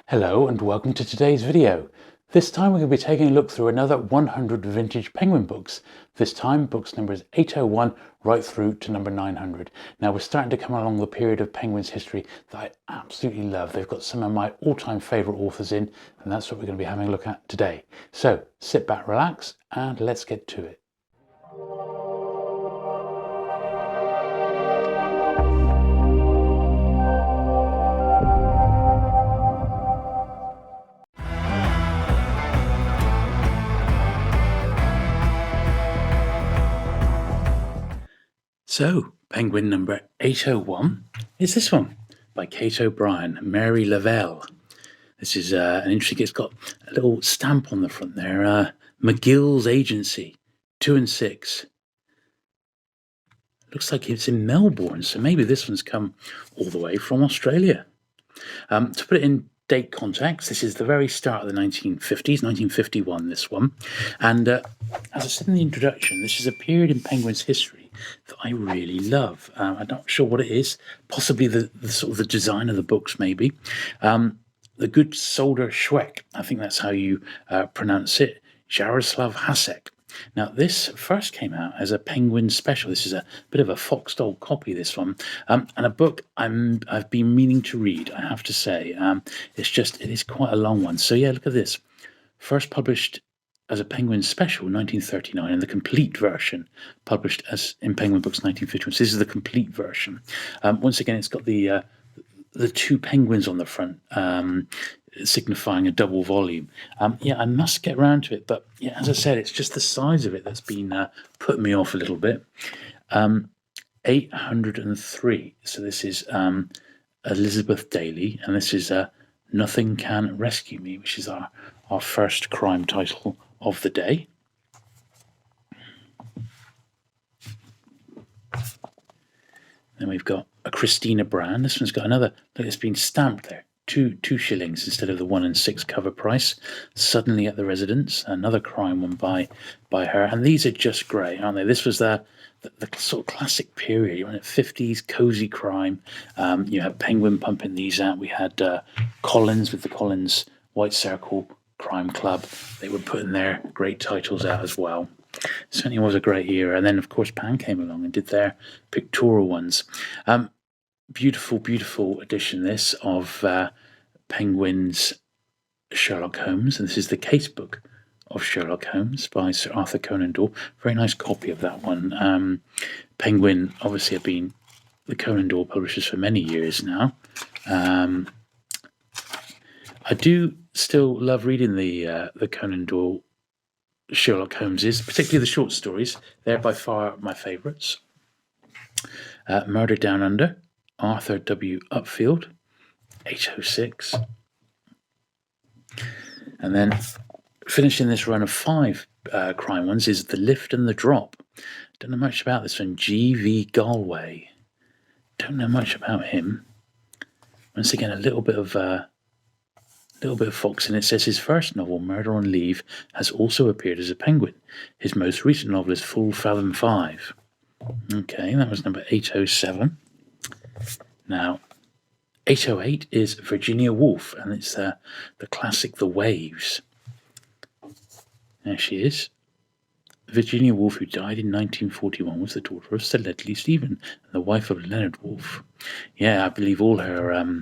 Hello and welcome to today's video. This time we're going to be taking a look through another 100 vintage Penguin books. This time books numbers 801 right through to number 900. Now we're starting to come along the period of Penguin's history that I absolutely love. They've got some of my all-time favourite authors in, and that's what we're going to be having a look at today. So sit back, relax, and let's get to it. So, Penguin number 801 is this one by Kate O'Brien, Mary Lavelle. This is an interesting, it's got a little stamp on the front there, McGill's Agency, 2 and 6. Looks like it's in Melbourne, so maybe this one's come all the way from Australia. To put it in date context, this is the very start of the 1950s, 1951, this one. And as I said in the introduction, this is a period in Penguin's history that I really love. I'm not sure what it is, possibly the sort of the design of the books, maybe. The good soldier Schweck, I think that's how you pronounce it, Jaroslav Hasek. Now, this first came out as a Penguin special. This is a bit of a Foxdol copy, this one, and a book I've been meaning to read, I have to say. It is quite a long one. So yeah, look at this. First published as a Penguin special, 1939, and the complete version published as in Penguin Books, 1951. So this is the complete version. Once again, it's got the two penguins on the front, signifying a double volume. Yeah, I must get around to it, but yeah, as I said, it's just the size of it that's been putting me off a little bit. 803. So this is Elizabeth Daly, and this is Nothing Can Rescue Me, which is our first crime title of the day. Then we've got a Christina Brand. This one's got another, look, it's been stamped there. Two shillings instead of the 1 and 6 cover price. Suddenly at the Residence, another crime one by her. And these are just great, aren't they? This was the sort of classic period. You went at 50s, cozy crime. You had Penguin pumping these out. We had Collins with the Collins White Circle Crime Club. They were putting their great titles out as well. Certainly was a great era. And then, of course, Pan came along and did their pictorial ones. Beautiful, beautiful edition, this, of Penguin's Sherlock Holmes. And this is the casebook of Sherlock Holmes by Sir Arthur Conan Doyle. Very nice copy of that one. Penguin obviously have been the Conan Doyle publishers for many years now. I do still love reading the Conan Doyle Sherlock Holmeses, particularly the short stories. They're by far my favourites. Murder Down Under, Arthur W. Upfield, 806. And then finishing this run of 5 crime ones is The Lift and the Drop. Don't know much about this one. G.V. Galway. Don't know much about him. Once again, a little bit of Fox, and it says his first novel, Murder on Leave, has also appeared as a Penguin. His most recent novel is Full Fathom 5. Okay, that was number 807. Now, 808 is Virginia Woolf, and it's the classic The Waves. There she is. Virginia Woolf, who died in 1941, was the daughter of Sir Ledley Stephen and the wife of Leonard Woolf. Yeah, I believe all her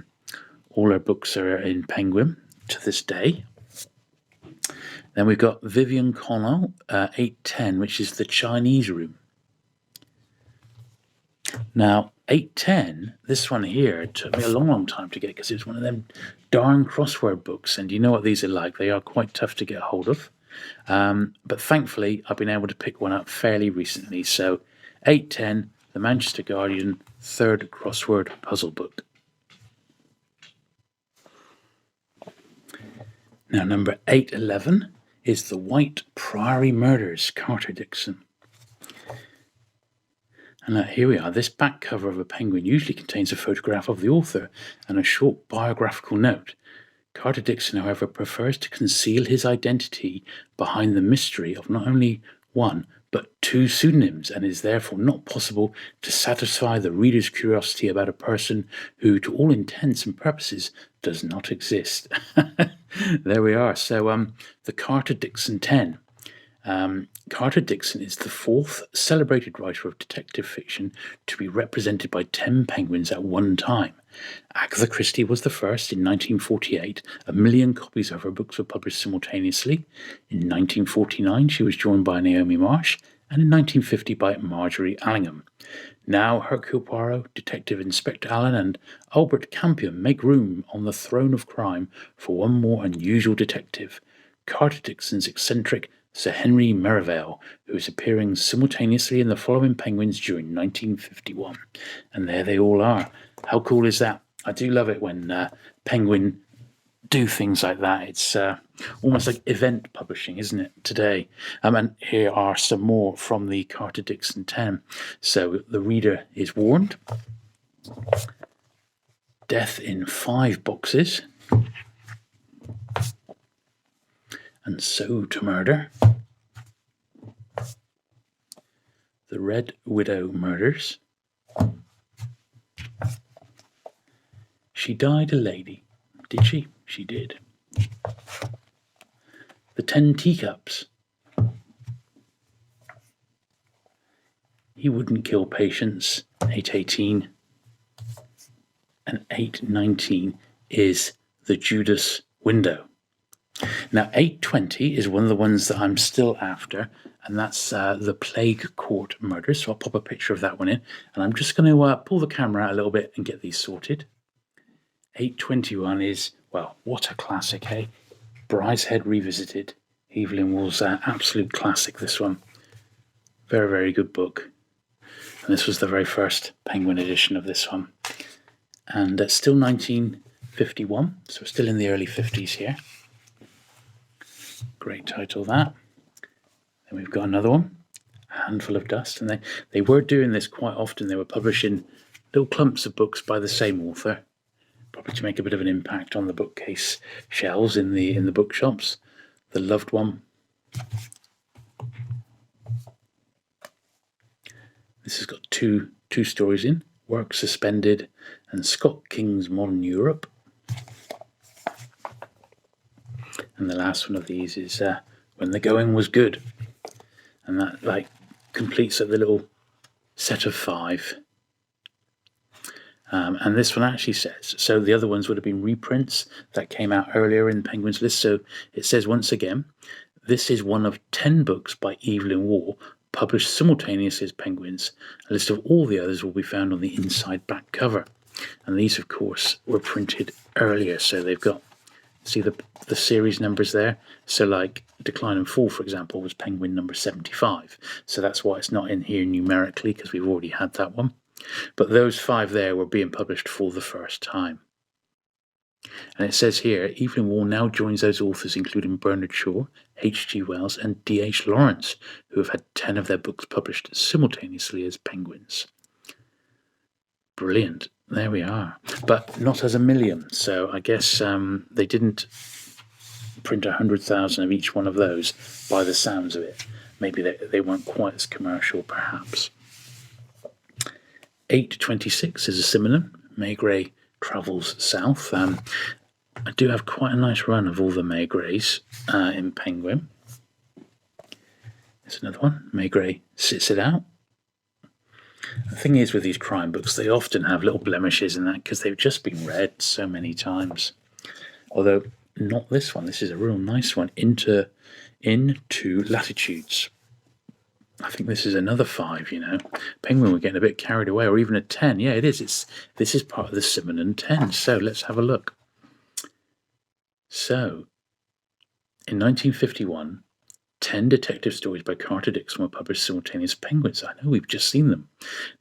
books are in Penguin to this day. Then we've got Vivian Connell, 810, which is The Chinese Room. Now, 810, this one here, took me a long, long time to get because it was one of them darn crossword books. And you know what these are like. They are quite tough to get hold of. But thankfully, I've been able to pick one up fairly recently. So, 810, The Manchester Guardian, 3rd crossword puzzle book. Now, number 811 is The White Priory Murders, Carter Dickson. And here we are. This back cover of a Penguin usually contains a photograph of the author and a short biographical note. Carter Dickson, however, prefers to conceal his identity behind the mystery of not only one, but 2 pseudonyms, and is therefore not possible to satisfy the reader's curiosity about a person who, to all intents and purposes, does not exist. There we are. So the Carter Dickson 10. Carter Dickson is the fourth celebrated writer of detective fiction to be represented by 10 penguins at one time. Agatha Christie was the first in 1948. 1 million copies of her books were published simultaneously. In 1949, she was joined by Naomi Marsh, and in 1950 by Marjorie Allingham. Now Hercule Poirot, Detective Inspector Allen, and Albert Campion make room on the throne of crime for one more unusual detective, Carter Dickson's eccentric Sir Henry Merivale, who is appearing simultaneously in the following penguins during 1951. And there they all are. How cool is that? I do love it when Penguin do things like that. It's almost like event publishing, isn't it, today? And here are some more from the Carter Dickson 10. So the reader is warned. Death in 5 boxes. And so to murder. The Red Widow murders. She died a lady. Did she? She did. The 10 teacups. He wouldn't kill patients. 818. And 819 is the Judas window. Now 820 is one of the ones that I'm still after, and that's the Plague Court murders. So I'll pop a picture of that one in, and I'm just going to pull the camera out a little bit and get these sorted. 821 is, well, what a classic, eh? Brideshead Revisited. Evelyn Waugh's absolute classic, this one. Very, very good book. And this was the very first Penguin edition of this one. And it's still 1951, so we're still in the early 50s here. Great title, that. Then we've got another one, A Handful of Dust. And they were doing this quite often. They were publishing little clumps of books by the same author, probably to make a bit of an impact on the bookcase shelves in the bookshops. The Loved One. This has got two stories in, Work Suspended and Scott King's Modern Europe. And the last one of these is When the Going Was Good. And that completes the little set of 5. And this one actually says, so the other ones would have been reprints that came out earlier in Penguin's list. So it says once again, this is one of 10 books by Evelyn Waugh published simultaneously as Penguins. A list of all the others will be found on the inside back cover. And these, of course, were printed earlier. So they've got, see the series numbers there? So like Decline and Fall, for example, was Penguin number 75. So that's why it's not in here numerically, because we've already had that one. But those 5 there were being published for the first time. And it says here, Evelyn Waugh now joins those authors including Bernard Shaw, H.G. Wells and D.H. Lawrence, who have had 10 of their books published simultaneously as Penguins. Brilliant. There we are. But not as 1 million. So I guess they didn't print 100,000 of each one of those by the sounds of it. Maybe they weren't quite as commercial, perhaps. 826 is a Simenon. Maigret travels south. I do have quite a nice run of all the Maigrets in Penguin. There's another one. Maigret Sits It Out. The thing is with these crime books, they often have little blemishes in that because they've just been read so many times. Although not this one. This is a real nice one. Into Latitudes. I think this is another 5, you know. Penguin were getting a bit carried away, or even a 10. Yeah, it is. This is part of the Simenon 10. So let's have a look. So, in 1951, 10 detective stories by Carter Dickson were published simultaneously as Penguins. I know, we've just seen them.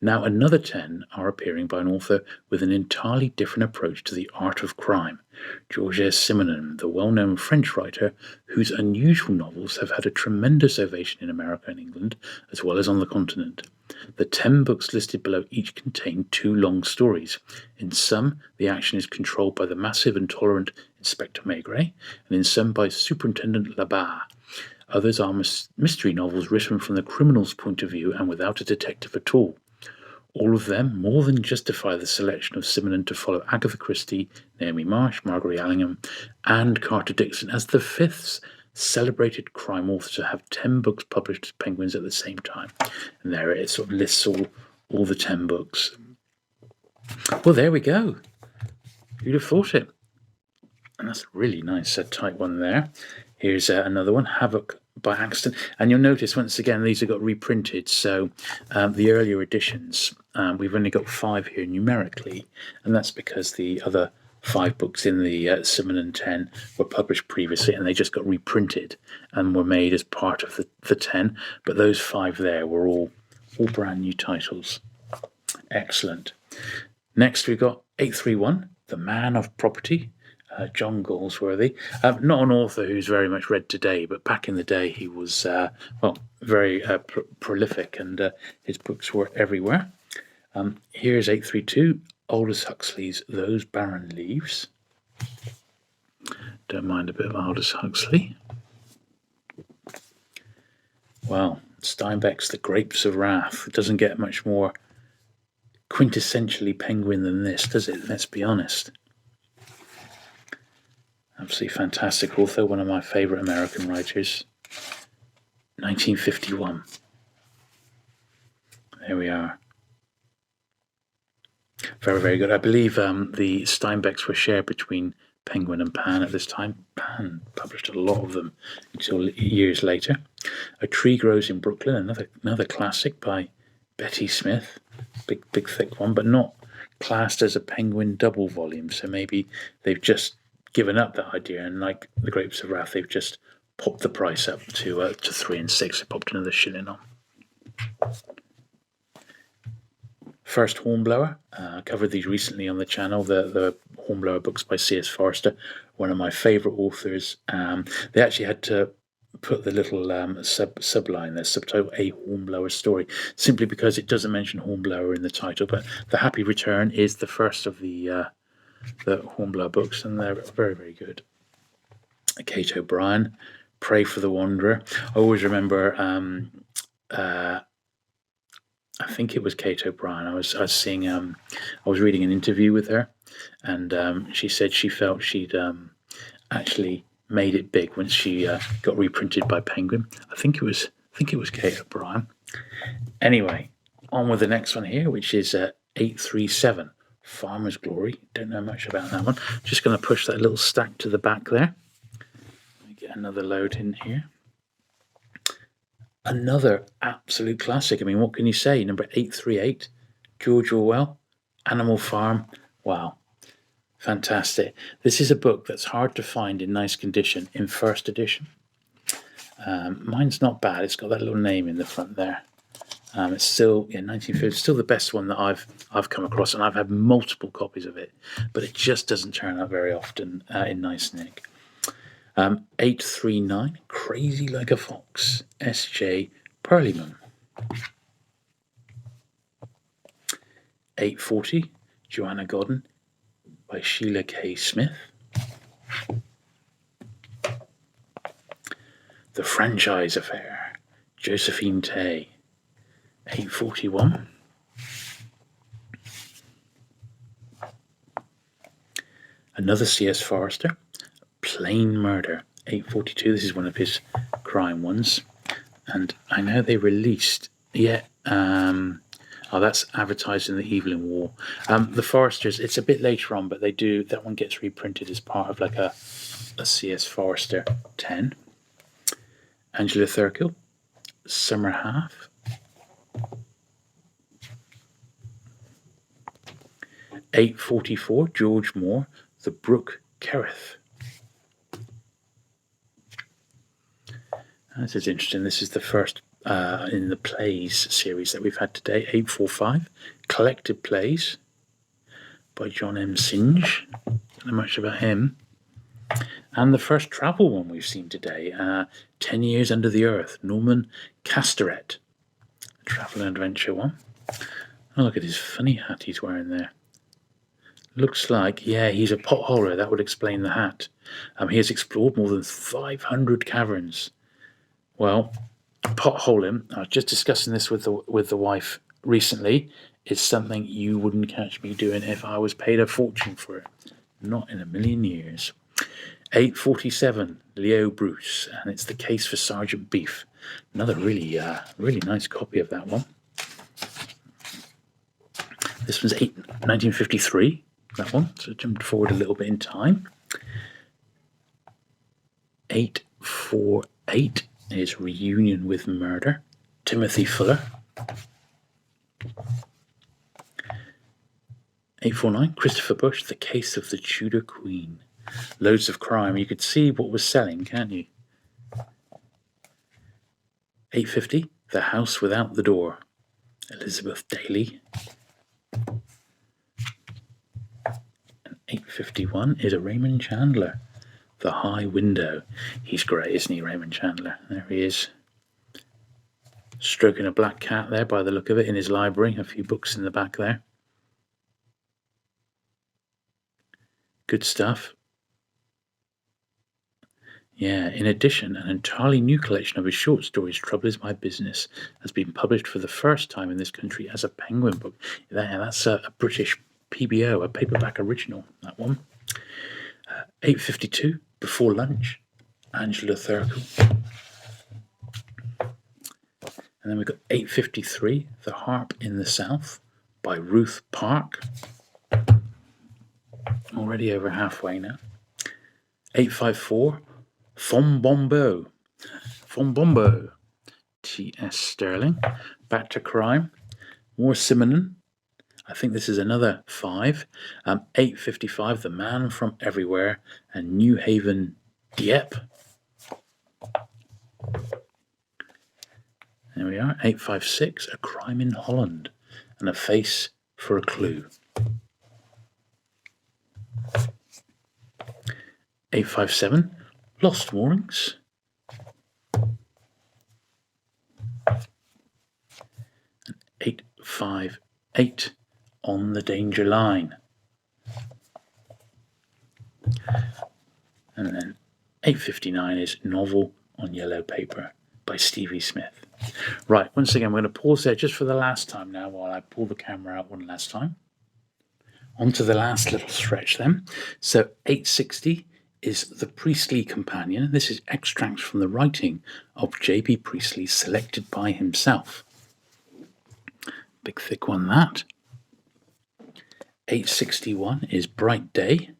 Now another 10 are appearing by an author with an entirely different approach to the art of crime. Georges Simenon, the well-known French writer whose unusual novels have had a tremendous ovation in America and England, as well as on the continent. The 10 books listed below each contain 2 long stories. In some, the action is controlled by the massive and tolerant Inspector Maigret, and in some by Superintendent Labarre. Others are mystery novels written from the criminal's point of view and without a detective at all. All of them more than justify the selection of Simenon to follow Agatha Christie, Naomi Marsh, Margaret Allingham, and Carter Dickson as the fifth celebrated crime author to have 10 books published as Penguins at the same time. And there it sort of lists all the 10 books. Well, there we go. Who'd have thought it? And that's a really nice tight one there. Here's another one, Havoc by Accident. And you'll notice, once again, these have got reprinted. So the earlier editions, we've only got 5 here numerically. And that's because the other 5 books in the Simenon 10 were published previously, and they just got reprinted and were made as part of the 10. But those 5 there were all brand new titles. Excellent. Next, we've got 831, The Man of Property. John Galsworthy, not an author who's very much read today, but back in the day he was very prolific, and his books were everywhere. Here's 832, Aldous Huxley's Those Barren Leaves. Don't mind a bit of Aldous Huxley. Well, Steinbeck's The Grapes of Wrath. It doesn't get much more quintessentially Penguin than this, does it? Let's be honest. Absolutely fantastic author, one of my favourite American writers. 1951. There we are. Very, very good. I believe the Steinbecks were shared between Penguin and Pan at this time. Pan published a lot of them until years later. A Tree Grows in Brooklyn, another classic by Betty Smith. Big thick one, but not classed as a Penguin double volume. So maybe they've just given up that idea, and like The Grapes of Wrath, they've just popped the price up to 3 and 6. They popped another shilling on. First Hornblower. I covered these recently on the channel. The Hornblower books by C.S. Forster, one of my favourite authors. They actually had to put the little subline there, subtitle, A Hornblower Story, simply because it doesn't mention Hornblower in the title. But The Happy Return is the first of the Hornblower books, and they're very, very good. Kate O'Brien, Pray for the Wanderer. I always remember, I think it was Kate O'Brien. I was reading an interview with her, and she said she felt she'd actually made it big when she got reprinted by Penguin. I think it was Kate O'Brien. Anyway, on with the next one here, which is 837. Farmer's Glory. Don't know much about that one. Just going to push that little stack to the back there. Let me get another load in here. Another absolute classic. I mean, what can you say? Number 838, George Orwell, Animal Farm. Wow. Fantastic. This is a book that's hard to find in nice condition in first edition. Mine's not bad. It's got that little name in the front there. It's still 1950. Still the best one that I've come across, and I've had multiple copies of it, but it just doesn't turn out very often in nice nick. 839, Crazy Like a Fox, S.J. Perlman. 840, Joanna Godden by Sheila K. Smith. The Franchise Affair, Josephine Tay. 841. Another C.S. Forester, Plain Murder. 842. This is one of his crime ones, and I know they released that's advertised in the Evelyn Waugh. The Foresters, it's a bit later on, but that one gets reprinted as part of like a C.S. Forester 10. Angela Thurkill, Summer Half. 844, George Moore, The Brook Kerith. This is interesting. This is the first in the plays series that we've had today. 845, Collected Plays by John M. Synge. Don't know much about him. And the first travel one we've seen today, 10 Years Under the Earth, Norman Castoret. Travel and adventure one. Oh, look at his funny hat he's wearing there. Looks like, he's a potholer. That would explain the hat. He has explored more than 500 caverns. Well, potholing, I was just discussing this with the wife recently. is something you wouldn't catch me doing if I was paid a fortune for it. Not in a million years. 847, Leo Bruce, and it's The Case for Sergeant Beef. Another really nice copy of that one. This one's 1953, that one, so jumped forward a little bit in time. 848 is Reunion with Murder, Timothy Fuller. 849, Christopher Bush, The Case of the Tudor Queen. Loads of crime. You could see what was selling, can't you? 850, The House Without the Door, Elizabeth Daly. And 851 is a Raymond Chandler, The High Window. He's great, isn't he, Raymond Chandler? There he is. Stroking a black cat there by the look of it in his library. A few books in the back there. Good stuff. Yeah, in addition, an entirely new collection of his short stories, Trouble Is My Business, has been published for the first time in this country as a Penguin book. That's a British PBO, a paperback original, that one. 852, Before Lunch, Angela Thurkel. And then we've got 853, The Harp in the South, by Ruth Park. Already over halfway now. 854, Fombombo, T.S. Sterling. Back to Crime, more Simenon. I think this is another 5. 855, The Man from Everywhere, and New Haven Dieppe. There we are. 856, A Crime in Holland, and A Face for a Clue. 857, Lost Moorings. 858, On the Danger Line. And then 859 is Novel on Yellow Paper by Stevie Smith. Right, once again, we're going to pause there just for the last time now while I pull the camera out one last time. On to the last little stretch then. So 860 is The Priestley Companion. This is extracts from the writing of J.B. Priestley selected by himself. Big thick one, that. 861 is Bright Day,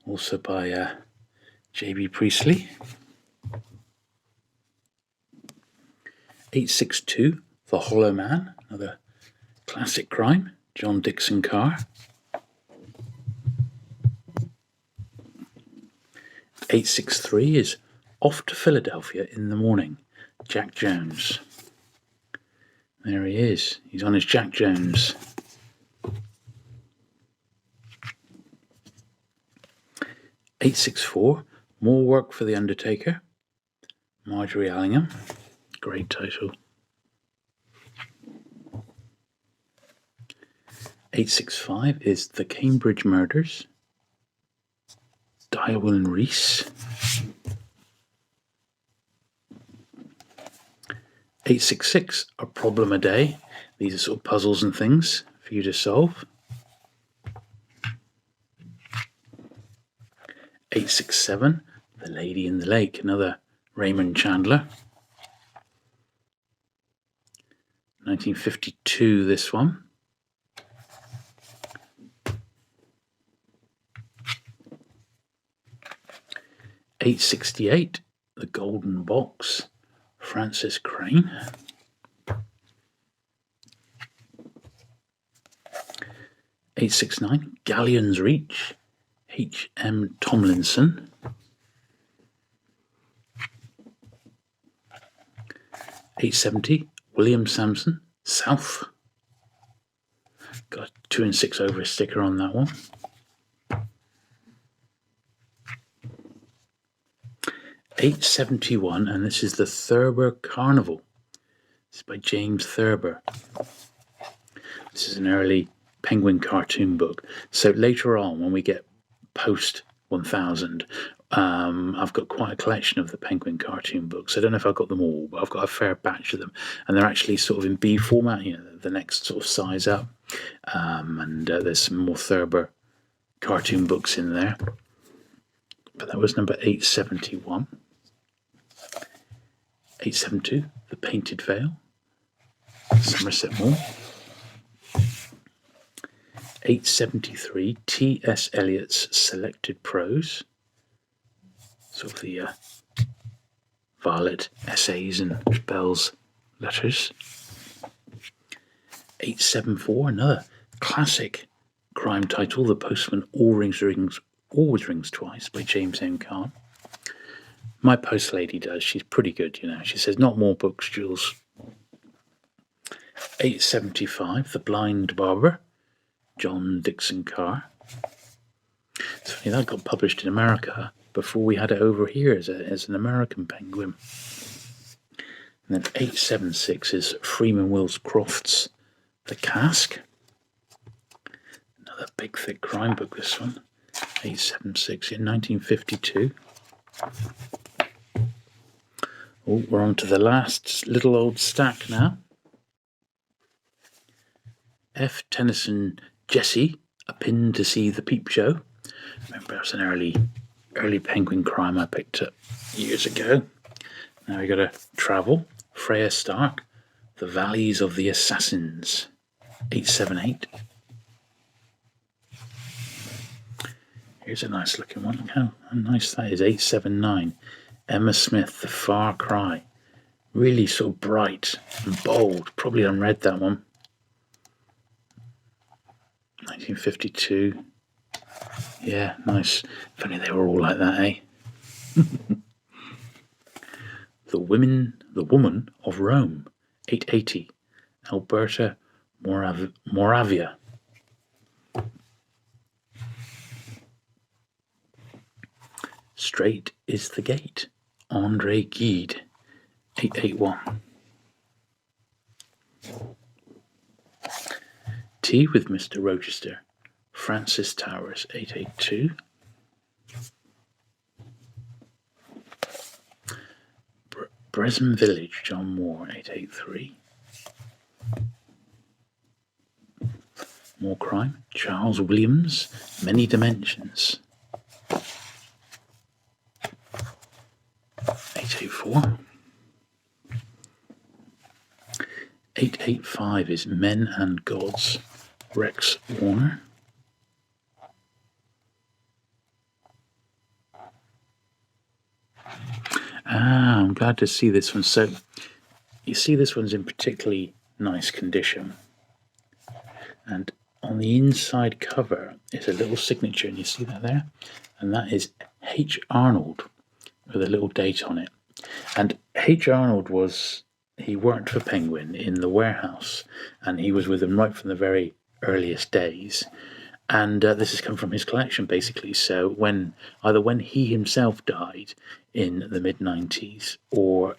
also by J.B. Priestley. 862, The Hollow Man, another classic crime, John Dickson Carr. 863 is Off to Philadelphia in the Morning, Jack Jones. There he is. He's on his Jack Jones. 864, More Work for the Undertaker, Marjorie Allingham. Great title. 865 is The Cambridge Murders, Dial Reese. 866, A Problem a Day. These are sort of puzzles and things for you to solve. 867, The Lady in the Lake, another Raymond Chandler. 1952, this one. 868, The Golden Box, Francis Crane. 869, Galleon's Reach, H.M. Tomlinson. 870, William Sampson, South. Got 2 and 6 over a sticker on that one. 871, and this is the Thurber Carnival. This is by James Thurber. This is an early Penguin cartoon book. So later on, when we get post 1000, I've got quite a collection of the Penguin cartoon books. I don't know if I've got them all, but I've got a fair batch of them, and they're actually sort of in B format, the next sort of size up. And there's some more Thurber cartoon books in there. But that was number 871. 872, The Painted Veil, Somerset Maugham. 873, T.S. Eliot's Selected Prose, sort of the Violet essays and Bell's letters. 874, another classic crime title, The Postman Always Rings Twice by James M. Cain. My post lady does. She's pretty good, you know. She says, not more books, Jules. 875, The Blind Barber, John Dickson Carr. It's funny, that got published in America before we had it over here as an American Penguin. And then 876 is Freeman Wills Croft's The Cask. Another big, thick crime book, this one. 876 in 1952. Oh, we're on to the last little old stack now. F. Tennyson Jesse, A Pin to See the Peep Show. Remember, that was an early Penguin crime I picked up years ago. Now we got to travel. Freya Stark, The Valleys of the Assassins. 878. Here's a nice looking one. Look how nice that is. 879. Emma Smith, The Far Cry. Really sort of bright and bold. Probably unread that one. 1952. Yeah, nice. Funny they were all like that, eh? The Woman of Rome. 880. Alberta Moravia. Straight is the Gate. Andre Gide. 881. Tea with Mr. Rochester. Francis Towers. 882. Bresson Village. John Moore. 883. More crime. Charles Williams. Many Dimensions. 884. 885 is Men and Gods. Rex Warner. I'm glad to see this one. So you see this one's in particularly nice condition. And on the inside cover is a little signature, and you see that there? And that is H. Arnold with a little date on it. And H. Arnold he worked for Penguin in the warehouse, and he was with them right from the very earliest days. And this has come from his collection, basically. So either when he himself died in the mid-90s, or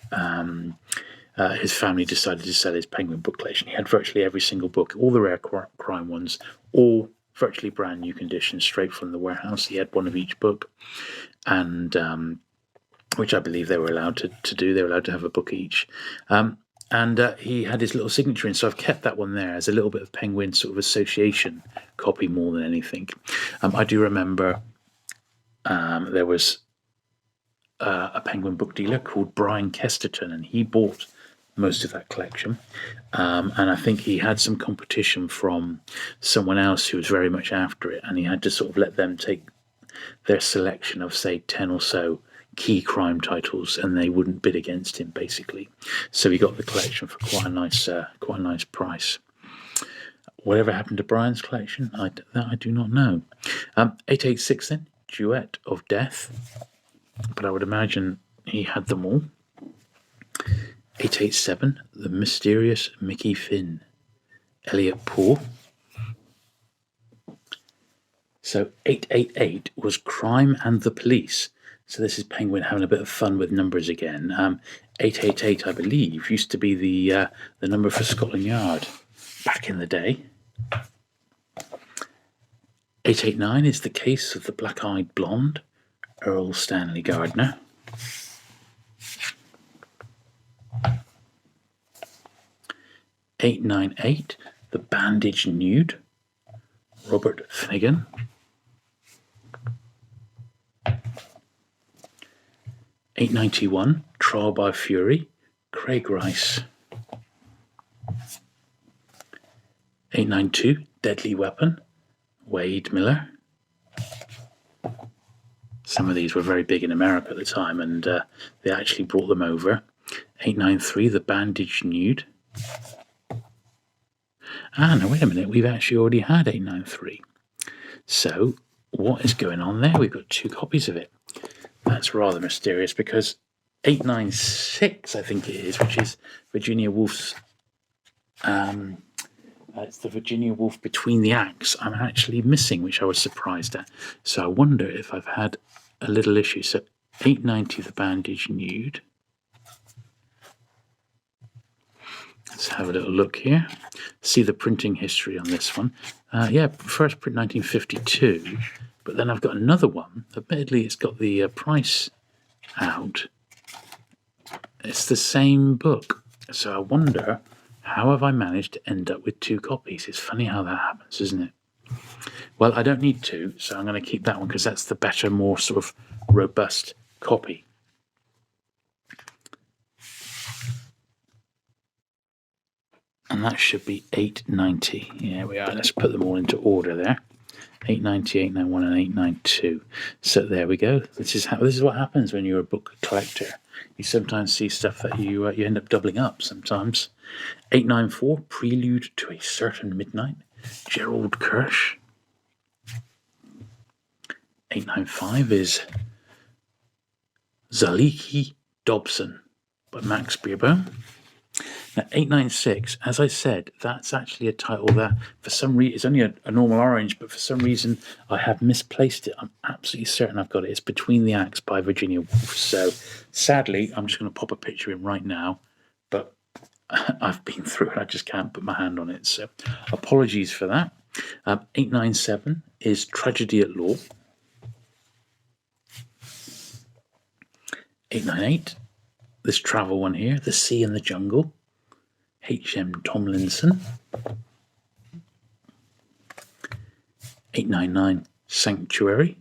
his family decided to sell his Penguin book collection, he had virtually every single book, all the rare crime ones, all virtually brand new condition, straight from the warehouse. He had one of each book, and which I believe they were allowed to do. They were allowed to have a book each. And he had his little signature in, so I've kept that one there as a little bit of Penguin sort of association copy more than anything. I do remember there was a Penguin book dealer called Brian Kesterton, and he bought most of that collection. And I think he had some competition from someone else who was very much after it, and he had to sort of let them take their selection of, say, 10 or so key crime titles, and they wouldn't bid against him, basically. So he got the collection for quite a nice price. Whatever happened to Brian's collection, I do not know. 886 then, Duet of Death, but I would imagine he had them all. 887, The Mysterious Mickey Finn, Elliot Poor. So 888 was Crime and the Police. So this is Penguin having a bit of fun with numbers again. 888, I believe, used to be the number for Scotland Yard back in the day. 889 is The Case of the Black-Eyed Blonde, Earl Stanley Gardner. 898, The Bandaged Nude, Robert Finnegan. £8.91, Trial by Fury, Craig Rice. £8.92, Deadly Weapon, Wade Miller. Some of these were very big in America at the time, and they actually brought them over. £8.93, The Bandaged Nude. No, wait a minute, we've actually already had £8.93. So, what is going on there? We've got 2 copies of it. That's rather mysterious, because £8.96, I think it is, which is Virginia Woolf's... it's the Virginia Woolf Between the Acts I'm actually missing, which I was surprised at. So I wonder if I've had a little issue. So £8.90, The Bandaged Nude. Let's have a little look here. See the printing history on this one. Yeah, first print 1952, but then I've got another one. Admittedly, it's got the price out. It's the same book. So I wonder, how have I managed to end up with 2 copies? It's funny how that happens, isn't it? Well, I don't need 2, so I'm going to keep that one because that's the better, more sort of robust copy. And that should be £8.90. Yeah, we are. Let's put them all into order there. £8.90, £8.91, and £8.92. So there we go. This is what happens when you're a book collector. You sometimes see stuff that you end up doubling up sometimes. £8.94, Prelude to a Certain Midnight, Gerald Kirsch. £8.95 is Zaliki Dobson by Max Beerbohm. Now, £8.96, as I said, that's actually a title that, for some reason, it's only a normal orange, but for some reason I have misplaced it. I'm absolutely certain I've got it. It's Between the Acts by Virginia Woolf. So, sadly, I'm just going to pop a picture in right now, but I've been through it. I just can't put my hand on it. So, apologies for that. £8.97 is Tragedy at Law. £8.98, this travel one here, The Sea and the Jungle, H.M. Tomlinson. £8.99, Sanctuary,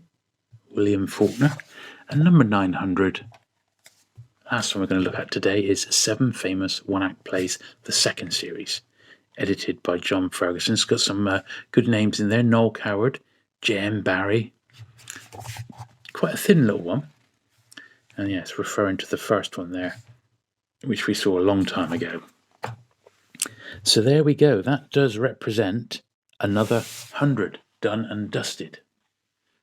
William Faulkner. And number 900, last one we're going to look at today, is 7 Famous One-Act Plays, the second series, edited by John Ferguson. It's got some good names in there. Noel Coward, J.M. Barrie. Quite a thin little one. And yes, referring to the first one there, which we saw a long time ago. So there we go. That does represent another 100 done and dusted.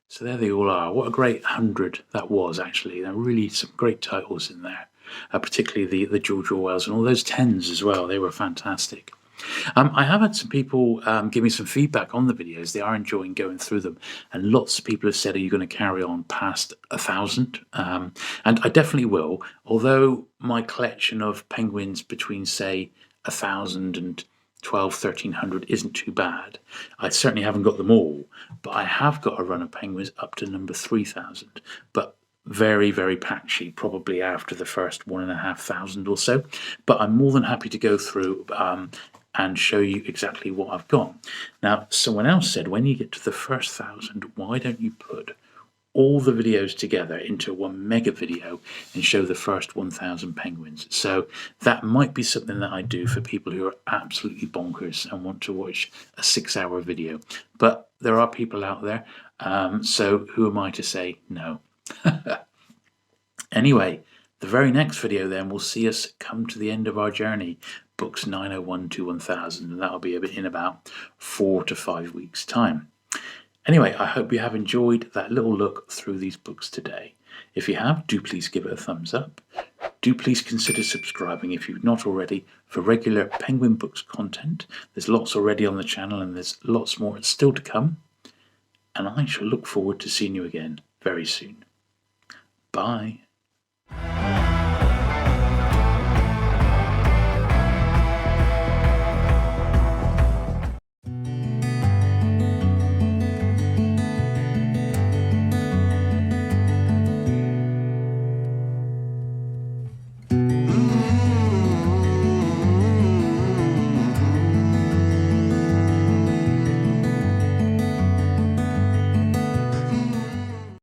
So there they all are. What a great 100 that was, actually. There are really some great titles in there, particularly the George Orwells and all those 10s as well. They were fantastic. I have had some people give me some feedback on the videos. They are enjoying going through them, and lots of people have said, are you going to carry on past 1,000? And I definitely will, although my collection of penguins between, say, 1,000 and 1,200, 1,300 isn't too bad. I certainly haven't got them all, but I have got a run of penguins up to number 3,000, but very, very patchy, probably after the first 1,500 or so. But I'm more than happy to go through and show you exactly what I've got. Now, someone else said, when you get to the first 1,000, why don't you put all the videos together into one mega video and show the first 1,000 penguins? So that might be something that I do for people who are absolutely bonkers and want to watch a 6-hour video. But there are people out there, so who am I to say no? Anyway, the very next video then will see us come to the end of our journey, books 901 to 1000, and that'll be in about 4 to 5 weeks' time. Anyway, I hope you have enjoyed that little look through these books today. If you have, do please give it a thumbs up. Do please consider subscribing if you've not already for regular Penguin Books content. There's lots already on the channel, and there's lots more still to come. And I shall look forward to seeing you again very soon. Bye.